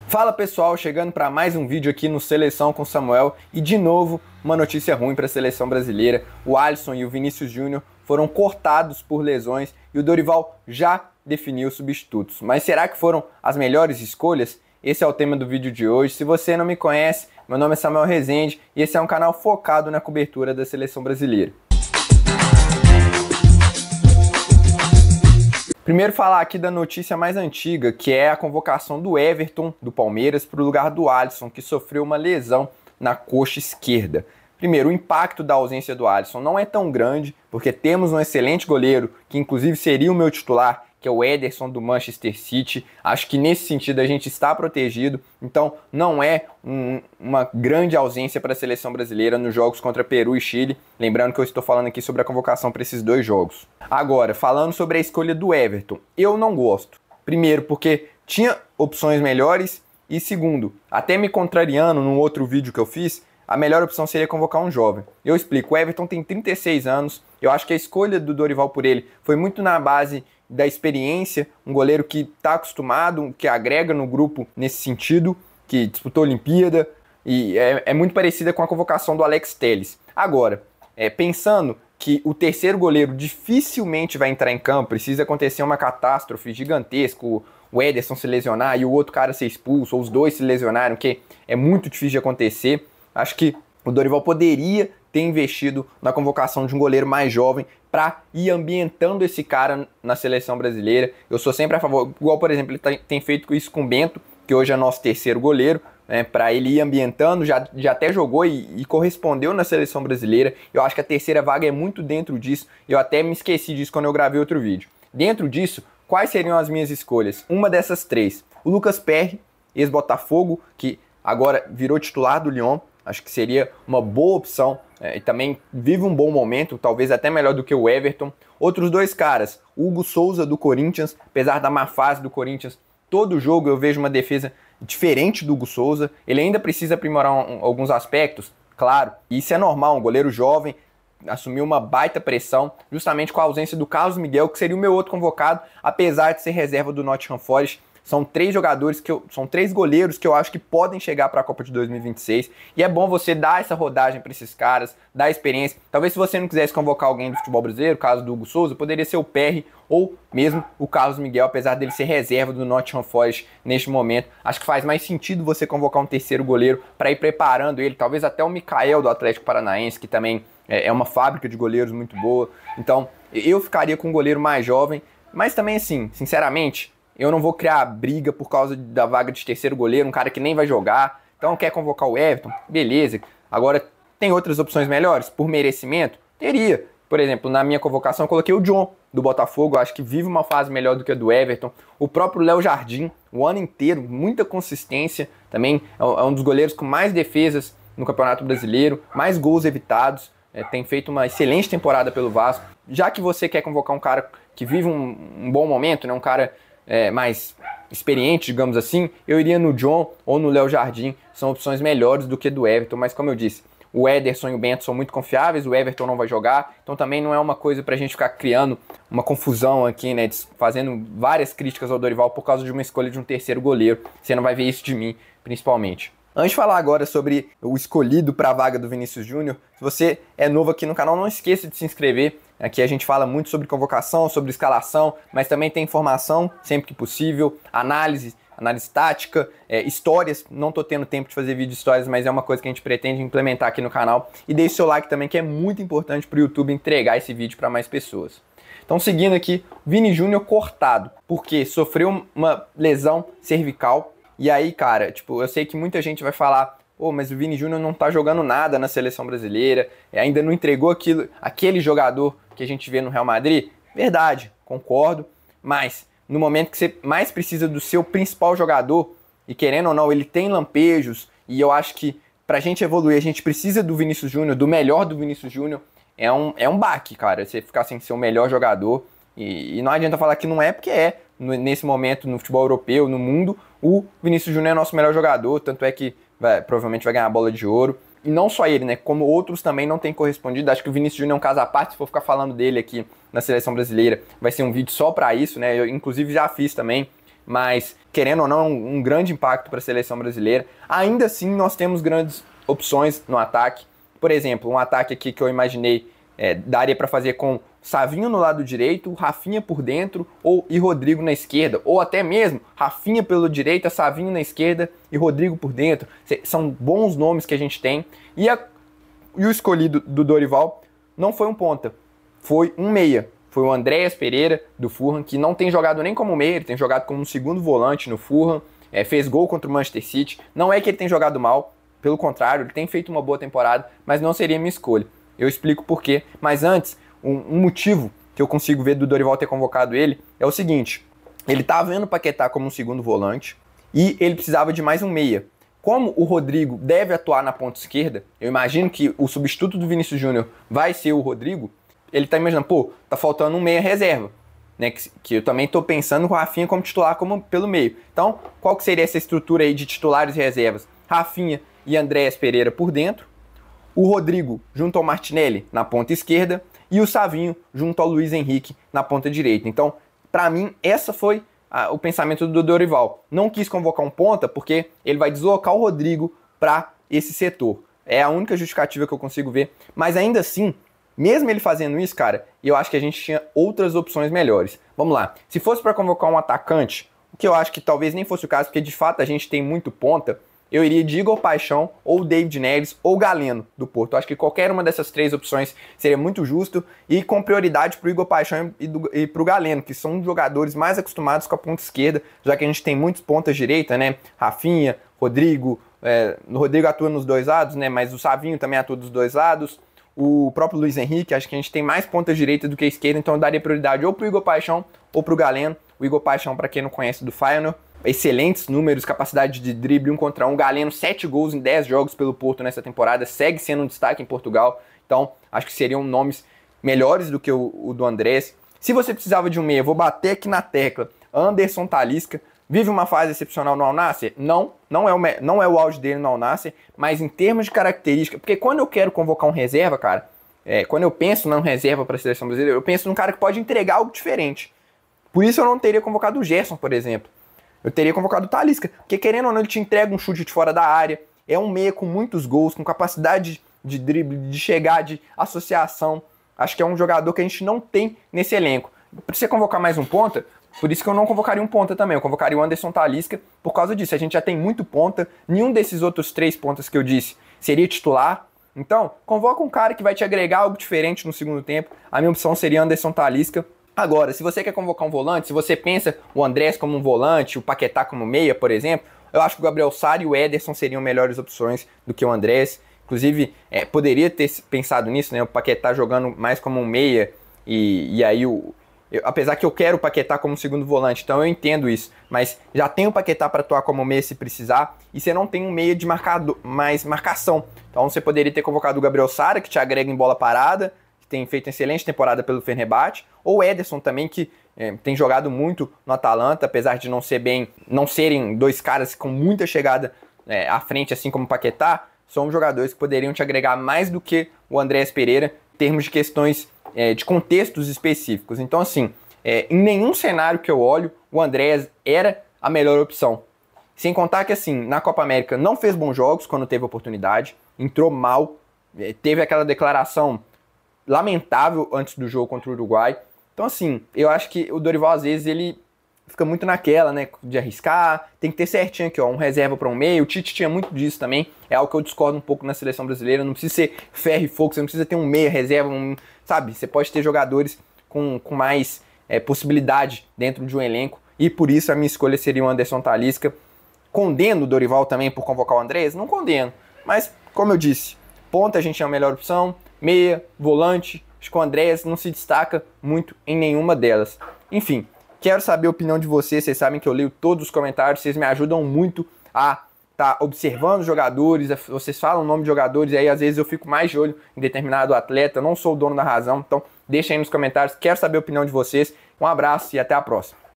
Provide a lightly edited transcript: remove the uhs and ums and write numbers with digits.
Fala pessoal, chegando para mais um vídeo aqui no Seleção com Samuel e de novo uma notícia ruim para a seleção brasileira. O Alisson e o Vinícius Júnior foram cortados por lesões e o Dorival já definiu substitutos. Mas será que foram as melhores escolhas? Esse é o tema do vídeo de hoje. Se você não me conhece, meu nome é Samuel Rezende e esse é um canal focado na cobertura da seleção brasileira. Primeiro falar aqui da notícia mais antiga, que é a convocação do Everton, do Palmeiras, para o lugar do Alisson, que sofreu uma lesão na coxa esquerda. Primeiro, o impacto da ausência do Alisson não é tão grande, porque temos um excelente goleiro, que inclusive seria o meu titular, que é o Ederson do Manchester City. Acho que nesse sentido a gente está protegido, então não é uma grande ausência para a seleção brasileira nos jogos contra Peru e Chile. Lembrando que eu estou falando aqui sobre a convocação para esses dois jogos. Agora, falando sobre a escolha do Everton, eu não gosto. Primeiro, porque tinha opções melhores e segundo, até me contrariando num outro vídeo que eu fiz, a melhor opção seria convocar um jovem. Eu explico, o Everton tem 36 anos, eu acho que a escolha do Dorival por ele foi muito na base da experiência, um goleiro que está acostumado, que agrega no grupo nesse sentido, que disputou a Olimpíada, e é muito parecida com a convocação do Alex Telles. Agora, pensando que o terceiro goleiro dificilmente vai entrar em campo, precisa acontecer uma catástrofe gigantesca, o Ederson se lesionar e o outro cara ser expulso, ou os dois se lesionarem, que é muito difícil de acontecer. Acho que o Dorival poderia ter investido na convocação de um goleiro mais jovem para ir ambientando esse cara na seleção brasileira. Eu sou sempre a favor, igual por exemplo, ele tem feito isso com o Bento, que hoje é nosso terceiro goleiro, né, para ele ir ambientando, já até jogou e correspondeu na seleção brasileira. Eu acho que a terceira vaga é muito dentro disso, eu até me esqueci disso quando eu gravei outro vídeo. Dentro disso, quais seriam as minhas escolhas? Uma dessas três. O Lucas Perry, ex-Botafogo, que agora virou titular do Lyon, acho que seria uma boa opção e também vive um bom momento, talvez até melhor do que o Everton. Outros dois caras, o Hugo Souza do Corinthians, apesar da má fase do Corinthians, todo jogo eu vejo uma defesa diferente do Hugo Souza. Ele ainda precisa aprimorar alguns aspectos, claro, isso é normal, um goleiro jovem assumiu uma baita pressão, justamente com a ausência do Carlos Miguel, que seria o meu outro convocado, apesar de ser reserva do Nottingham Forest. São três goleiros que eu acho que podem chegar para a Copa de 2026. E é bom você dar essa rodagem para esses caras, dar experiência. Talvez se você não quisesse convocar alguém do futebol brasileiro, caso do Hugo Souza, poderia ser o Perry ou mesmo o Carlos Miguel, apesar dele ser reserva do Nottingham Forest neste momento. Acho que faz mais sentido você convocar um terceiro goleiro para ir preparando ele. Talvez até o Mikael do Atlético Paranaense, que também é uma fábrica de goleiros muito boa. Então, eu ficaria com um goleiro mais jovem. Mas também assim, sinceramente, eu não vou criar briga por causa da vaga de terceiro goleiro, um cara que nem vai jogar. Então quer convocar o Everton? Beleza. Agora, tem outras opções melhores? Por merecimento? Teria. Por exemplo, na minha convocação eu coloquei o John, do Botafogo. Eu acho que vive uma fase melhor do que a do Everton. O próprio Léo Jardim, o ano inteiro, muita consistência. Também é um dos goleiros com mais defesas no Campeonato Brasileiro, mais gols evitados. Tem feito uma excelente temporada pelo Vasco. Já que você quer convocar um cara que vive um bom momento, né, um cara mais experiente, digamos assim, eu iria no John ou no Léo Jardim. São opções melhores do que do Everton, mas como eu disse, o Ederson e o Bento são muito confiáveis, o Everton não vai jogar, então também não é uma coisa pra gente ficar criando uma confusão aqui, né, fazendo várias críticas ao Dorival por causa de uma escolha de um terceiro goleiro. Você não vai ver isso de mim, principalmente. Antes de falar agora sobre o escolhido para a vaga do Vinícius Júnior, se você é novo aqui no canal, não esqueça de se inscrever. Aqui a gente fala muito sobre convocação, sobre escalação, mas também tem informação sempre que possível, análise tática, histórias. Não tô tendo tempo de fazer vídeo de histórias, mas é uma coisa que a gente pretende implementar aqui no canal. E deixe seu like também, que é muito importante para o YouTube entregar esse vídeo para mais pessoas. Então, seguindo aqui, Vini Júnior cortado, porque sofreu uma lesão cervical. E aí, cara, tipo, eu sei que muita gente vai falar, mas o Vini Júnior não tá jogando nada na seleção brasileira, ainda não entregou aquele jogador que a gente vê no Real Madrid. Verdade, concordo, mas no momento que você mais precisa do seu principal jogador, e querendo ou não, ele tem lampejos, e eu acho que pra gente evoluir, a gente precisa do Vinícius Júnior, do melhor do Vinícius Júnior, é um baque, cara, você ficar sem ser o melhor jogador, e não adianta falar que não é, porque nesse momento, no futebol europeu, no mundo, o Vinícius Júnior é nosso melhor jogador, tanto é que provavelmente vai ganhar a bola de ouro. E não só ele, né? Como outros também não têm correspondido. Acho que o Vinícius Júnior é um caso à parte. Se for ficar falando dele aqui na seleção brasileira, vai ser um vídeo só pra isso, né? Eu, inclusive, já fiz também. mas querendo ou não, um grande impacto para a seleção brasileira. Ainda assim, nós temos grandes opções no ataque. Por exemplo, um ataque aqui que eu imaginei daria para fazer com Savinho no lado direito, Rafinha por dentro e Rodrigo na esquerda, ou até mesmo Rafinha pela direita, Savinho na esquerda e Rodrigo por dentro. São bons nomes que a gente tem. E o escolhido do Dorival não foi um ponta, foi um meia. Foi o Andréas Pereira do Fulham, que não tem jogado nem como meia, ele tem jogado como um segundo volante no Fulham, fez gol contra o Manchester City. Não é que ele tem jogado mal, pelo contrário, ele tem feito uma boa temporada, mas não seria minha escolha. Eu explico por quê. Mas antes, um motivo que eu consigo ver do Dorival ter convocado ele é o seguinte: ele tá vendo o Paquetá como um segundo volante e ele precisava de mais um meia. Como o Rodrigo deve atuar na ponta esquerda, eu imagino que o substituto do Vinícius Júnior vai ser o Rodrigo. Ele tá imaginando, tá faltando um meia reserva, né? Que eu também tô pensando com o Rafinha como titular pelo meio. Então, qual que seria essa estrutura aí de titulares e reservas? Rafinha e Andréas Pereira por dentro, o Rodrigo junto ao Martinelli na ponta esquerda e o Savinho junto ao Luiz Henrique na ponta direita. Então, para mim, essa foi o pensamento do Dorival. Não quis convocar um ponta porque ele vai deslocar o Rodrigo para esse setor. É a única justificativa que eu consigo ver. Mas ainda assim, mesmo ele fazendo isso, cara, eu acho que a gente tinha outras opções melhores. Vamos lá. Se fosse para convocar um atacante, o que eu acho que talvez nem fosse o caso, porque de fato a gente tem muito ponta, eu iria de Igor Paixão, ou David Neres, ou Galeno, do Porto. Eu acho que qualquer uma dessas três opções seria muito justo, e com prioridade para o Igor Paixão e para o Galeno, que são jogadores mais acostumados com a ponta esquerda, já que a gente tem muitos pontas direita, né? Rafinha, Rodrigo, o Rodrigo atua nos dois lados, né? Mas o Savinho também atua dos dois lados. O próprio Luiz Henrique, acho que a gente tem mais pontas direita do que esquerda, então eu daria prioridade ou para o Igor Paixão ou para o Galeno. O Igor Paixão, para quem não conhece, do Feyenoord, excelentes números, capacidade de drible 1 contra 1. Galeno, 7 gols em 10 jogos pelo Porto nessa temporada, segue sendo um destaque em Portugal. Então, acho que seriam nomes melhores do que o do Andrés. Se você precisava de um meia, vou bater aqui na tecla. Anderson Talisca vive uma fase excepcional no Al Nassr? Não é o auge dele no Al Nassr, mas em termos de característica, porque quando eu quero convocar um reserva, cara, quando eu penso num reserva para a seleção brasileira, eu penso num cara que pode entregar algo diferente. Por isso eu não teria convocado o Gerson, por exemplo. Eu teria convocado o Talisca, porque querendo ou não, ele te entrega um chute de fora da área, é um meia com muitos gols, com capacidade de drible, de chegar, de associação. Acho que é um jogador que a gente não tem nesse elenco. Pra você convocar mais um ponta, por isso que eu não convocaria um ponta também, eu convocaria o Anderson Talisca por causa disso. A gente já tem muito ponta, nenhum desses outros 3 pontas que eu disse seria titular. Então, convoca um cara que vai te agregar algo diferente no segundo tempo. A minha opção seria Anderson Talisca. Agora, se você quer convocar um volante, se você pensa o Andrés como um volante, o Paquetá como meia, por exemplo, eu acho que o Gabriel Sara e o Ederson seriam melhores opções do que o Andrés. Inclusive, poderia ter pensado nisso, né? O Paquetá jogando mais como um meia, e aí apesar que eu quero o Paquetá como segundo volante, então eu entendo isso, mas já tem o Paquetá para atuar como meia se precisar, e você não tem um meia de mais marcação. Então você poderia ter convocado o Gabriel Sara, que te agrega em bola parada, tem feito excelente temporada pelo Fenerbahçe, ou o Ederson também, que tem jogado muito no Atalanta, apesar de não serem dois caras com muita chegada à frente, assim como o Paquetá, são jogadores que poderiam te agregar mais do que o Andréas Pereira, em termos de questões de contextos específicos. Então, assim, em nenhum cenário que eu olho, o Andréas era a melhor opção. Sem contar que, assim, na Copa América não fez bons jogos quando teve oportunidade, entrou mal, teve aquela declaração lamentável antes do jogo contra o Uruguai. Então, assim, eu acho que o Dorival, às vezes, ele fica muito naquela, né, de arriscar, tem que ter certinho aqui, ó, um reserva para um meio. O Tite tinha muito disso também, é algo que eu discordo um pouco na seleção brasileira. Não precisa ser ferro e fogo, você não precisa ter um meia reserva, sabe? Você pode ter jogadores com mais possibilidade dentro de um elenco, e por isso a minha escolha seria o Anderson Talisca. Condeno o Dorival também por convocar o Andrés? Não condeno, mas, como eu disse, ponta a gente é a melhor opção, meia, volante, acho que o Andrés não se destaca muito em nenhuma delas. Enfim, quero saber a opinião de vocês sabem que eu leio todos os comentários, vocês me ajudam muito a estar observando os jogadores, vocês falam o nome de jogadores, e aí às vezes eu fico mais de olho em determinado atleta, eu não sou o dono da razão, então deixa aí nos comentários, quero saber a opinião de vocês. Um abraço e até a próxima.